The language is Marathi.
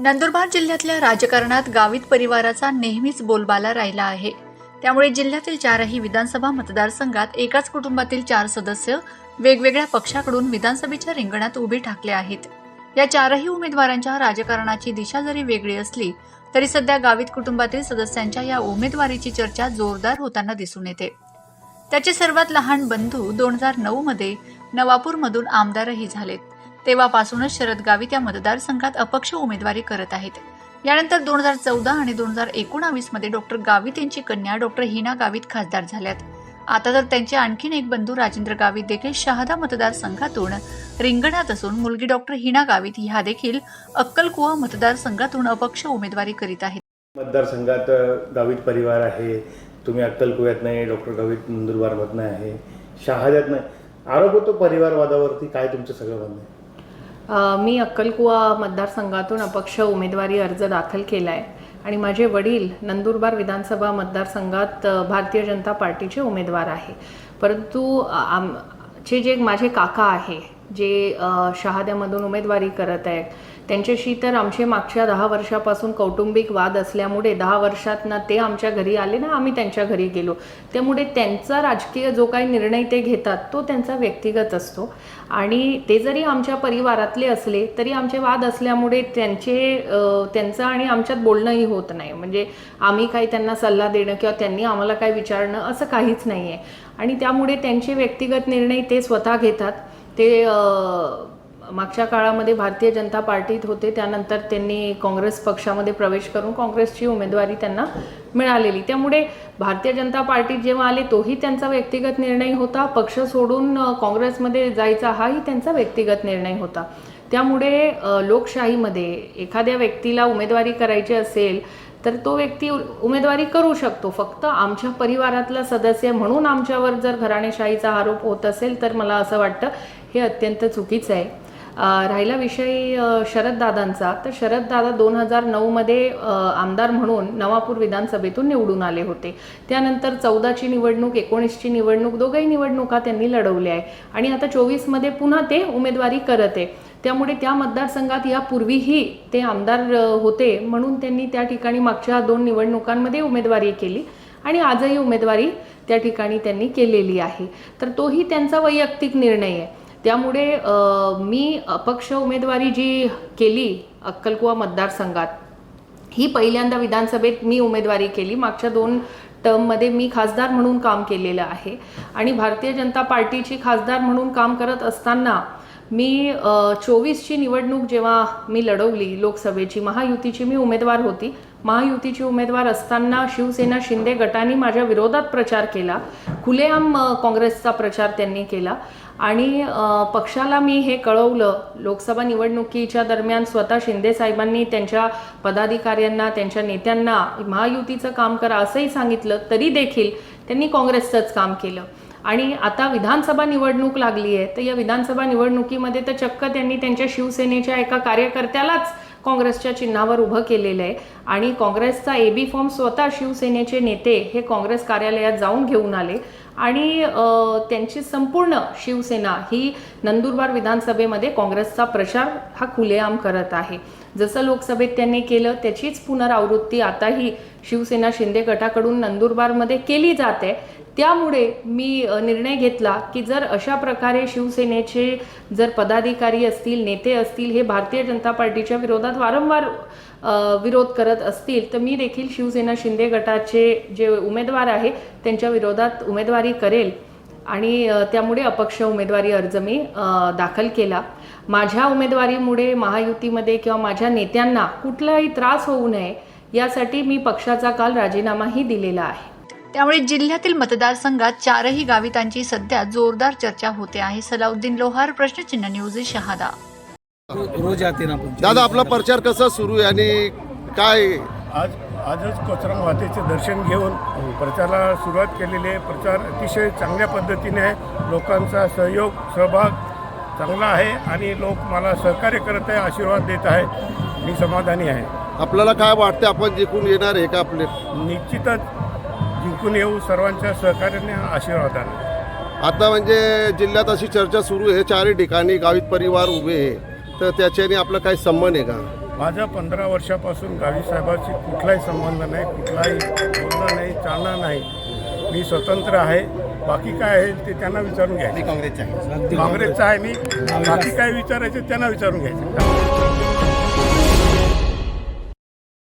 नंदुरबार जिल्ह्यातल्या राजकारणात गावित परिवाराचा नेहमीच बोलबाला राहिला आहे. त्यामुळे जिल्ह्यातील 4ही विधानसभा मतदारसंघात एकाच कुटुंबातील 4 सदस्य वेगवेगळ्या पक्षाकडून विधानसभेच्या रिंगणात उभे ठाकले आहेत. या 4ही उमेदवारांच्या राजकारणाची दिशा जरी वेगळी असली तरी सध्या गावित कुटुंबातील सदस्यांच्या या उमेदवारीची चर्चा जोरदार होताना दिसून येते. त्याचे सर्वात लहान बंधू 2009 मध्ये नवापूरमधून आमदारही झालेत. तेव्हापासूनच शरद गावित या मतदारसंघात अपक्ष उमेदवारी करत आहेत. यानंतर 2014 आणि 2019 मध्ये डॉक्टर गावित यांची कन्या डॉक्टर हिना गावित खासदार झाल्यात. आता तर त्यांचे आणखीन एक बंधू राजेंद्र गावित देखील शहादा मतदारसंघातून रिंगणात असून मुलगी डॉक्टर हिना गावित ह्या देखील अक्कलकुवा मतदारसंघातून अपक्ष उमेदवारी करीत आहेत. मतदारसंघात गावित परिवार आहे. तुम्ही अक्कलकुव्यात नाही, डॉक्टर गावित नंदुरबारमधनं आहे, शहाद्यात नाही. आरोप होतो परिवारवादावरती. काय तुमचं सगळं म्हणणं आहे? मी अक्कलकुवा मतदारसंघातून अपक्ष उमेदवारी अर्ज दाखल केला आहे आणि माझे वडील नंदुरबार विधानसभा मतदारसंघात भारतीय जनता पार्टीचे उमेदवार आहे. परंतु आमचे जे माझे काका आहे जे शहाद्यामधून उमेदवारी करत आहेत त्यांच्याशी तर आमचे मागच्या 10 वर्षापासून कौटुंबिक वाद असल्यामुळे 10 वर्षात ना ते आमच्या घरी आले ना आम्ही त्यांच्या घरी गेलो. त्यामुळे त्यांचा राजकीय जो काही निर्णय ते घेतात तो त्यांचा व्यक्तिगत असतो आणि ते जरी आमच्या परिवारातले असले तरी आमचे वाद असल्यामुळे त्यांचं आणि आमच्यात बोलणंही होत नाही. म्हणजे आम्ही काही त्यांना सल्ला देणं किंवा त्यांनी आम्हाला काय विचारणं असं काहीच नाही आहे आणि त्यामुळे त्यांचे व्यक्तिगत निर्णय ते स्वतः घेतात. ते मागच्या काळामध्ये भारतीय जनता पार्टीत होते, त्यानंतर त्यांनी काँग्रेस पक्षामध्ये प्रवेश करून काँग्रेसची उमेदवारी त्यांना मिळालेली. त्यामुळे भारतीय जनता पार्टीत जेव्हा आले तोही त्यांचा व्यक्तिगत निर्णय होता. पक्ष सोडून काँग्रेसमध्ये जायचा हाही त्यांचा व्यक्तिगत निर्णय होता. त्यामुळे लोकशाहीमध्ये एखाद्या व्यक्तीला उमेदवारी करायची असेल तर तो व्यक्ती उमेदवारी करू शकतो. फक्त आमच्या परिवारातला सदस्य म्हणून आमच्यावर जर घराणेशाहीचा आरोप होत असेल तर मला असं वाटतं हे अत्यंत चुकीचं आहे. राहिला विषय शरददादांचा, तर शरददादा 2009 मध्ये आमदार म्हणून नवापूर विधानसभेतून निवडून आले होते. त्यानंतर 14ची निवडणूक, 19ची निवडणूक दोघंही निवडणुका त्यांनी लढवल्या आहे आणि आता 24 मध्ये पुन्हा ते उमेदवारी करत आहे. त्यामुळे त्या मतदारसंघात यापूर्वीही ते आमदार होते म्हणून त्यांनी त्या ठिकाणी मागच्या 2 निवडणुकांमध्ये उमेदवारी केली आणि आजही उमेदवारी त्या ठिकाणी त्यांनी केलेली आहे. तर तोही त्यांचा वैयक्तिक निर्णय आहे. त्यामुळे मी अपक्ष उमेदवारी जी केली अक्कलकुवा मतदारसंघात ही पहिल्यांदा विधानसभेत मी उमेदवारी केली. मागच्या 2 टर्ममध्ये मी खासदार म्हणून काम केलेलं आहे आणि भारतीय जनता पार्टीची खासदार म्हणून काम करत असताना मी 24ची निवडणूक जेव्हा मी लढवली लोकसभेची, महायुतीची मी उमेदवार होती. महायुतीची उमेदवार असताना शिवसेना शिंदे गटाने माझ्या विरोधात प्रचार केला. खुलेआम काँग्रेसचा प्रचार त्यांनी केला आणि पक्षाला मी हे कळवलं. लोकसभा निवडणुकीच्या दरम्यान स्वतः शिंदे साहेबांनी त्यांच्या पदाधिकाऱ्यांना, त्यांच्या नेत्यांना महायुतीचं काम करा असंही सांगितलं, तरी देखील त्यांनी काँग्रेसचंच काम केलं. आणि आता विधानसभा निवडणूक लागली आहे तर या विधानसभा निवडणुकीमध्ये तर चक्क त्यांनी त्यांच्या शिवसेनेच्या एका कार्यकर्त्यालाच काँग्रेसच्या चिन्हावर उभं केलेलं आहे आणि काँग्रेसचा AB फॉर्म स्वतः शिवसेनेचे नेते हे काँग्रेस कार्यालयात जाऊन घेऊन आले आणि त्यांची संपूर्ण शिवसेना ही नंदुरबार विधानसभेमध्ये काँग्रेसचा प्रचार हा खुलेआम करत आहे. जसं लोकसभेत त्यांनी केलं त्याचीच पुनरावृत्ती आताही शिवसेना शिंदे गटाकडून नंदुरबारमध्ये केली जाते. त्यामुळे मी निर्णय घेतला की जर अशा प्रकारे शिवसेनेचे जर पदाधिकारी असतील, नेते असतील, हे भारतीय जनता पार्टीच्या विरोधात वारंवार विरोध करत असतील तर मी देखील शिवसेना शिंदे गटाचे जे उमेदवार आहे त्यांच्या विरोधात उमेदवारी करेल आणि त्यामुळे अपक्ष उमेदवारी अर्ज मी दाखल केला. माझ्या उमेदवारीमुळे महायुतीमध्ये किंवा माझ्या नेत्यांना कुठलाही त्रास होऊ नये यासाठी मी पक्षाचा काल राजीनामाही दिलेला आहे. त्यामुळे जिल्ह्यातील मतदारसंघात 4ही गावितांची सध्या जोरदार चर्चा होते आहे. सलाउद्दीन लोहार, प्रश्नचिन्ह न्यूज, शहादा. रोज आते ना दादा, आपला प्रचार कसा सुरू आहे आणि काय? आजच कोचरंग मातेचे दर्शन घेऊन प्रचाराला सुरुवात केलेली आहे. प्रचार अतिशय चांगल्या पद्धतीने आहे. लोकांचा सहभाग चांगला आहे आणि लोक मला सहकार्य करत आहे, आशीर्वाद देत आहे. मी समाधानी आहे. आपल्याला काय वाटतं, आपण जिंकून येणार आहे का? आपले निश्चितच जिंकून येऊ सर्वांच्या सहकार्याने, आशीर्वादाने. आता म्हणजे जिल्ह्यात अशी चर्चा सुरू आहे, 4 ठिकाणी गावित परिवार उभे आहे, तर त्याच्याने आपला काही संबंध आहे का? माझा 15 वर्षापासून गावी साहेबांशी कुठलाही संबंध नाही, कुठलाही बोलणं नाही, चालणं नाही. मी स्वतंत्र आहे. बाकी काय आहे ते त्यांना विचारून घ्यायचं. काँग्रेसचा आहे मी. बाकी काय विचारायचं त्यांना विचारून घ्यायचं.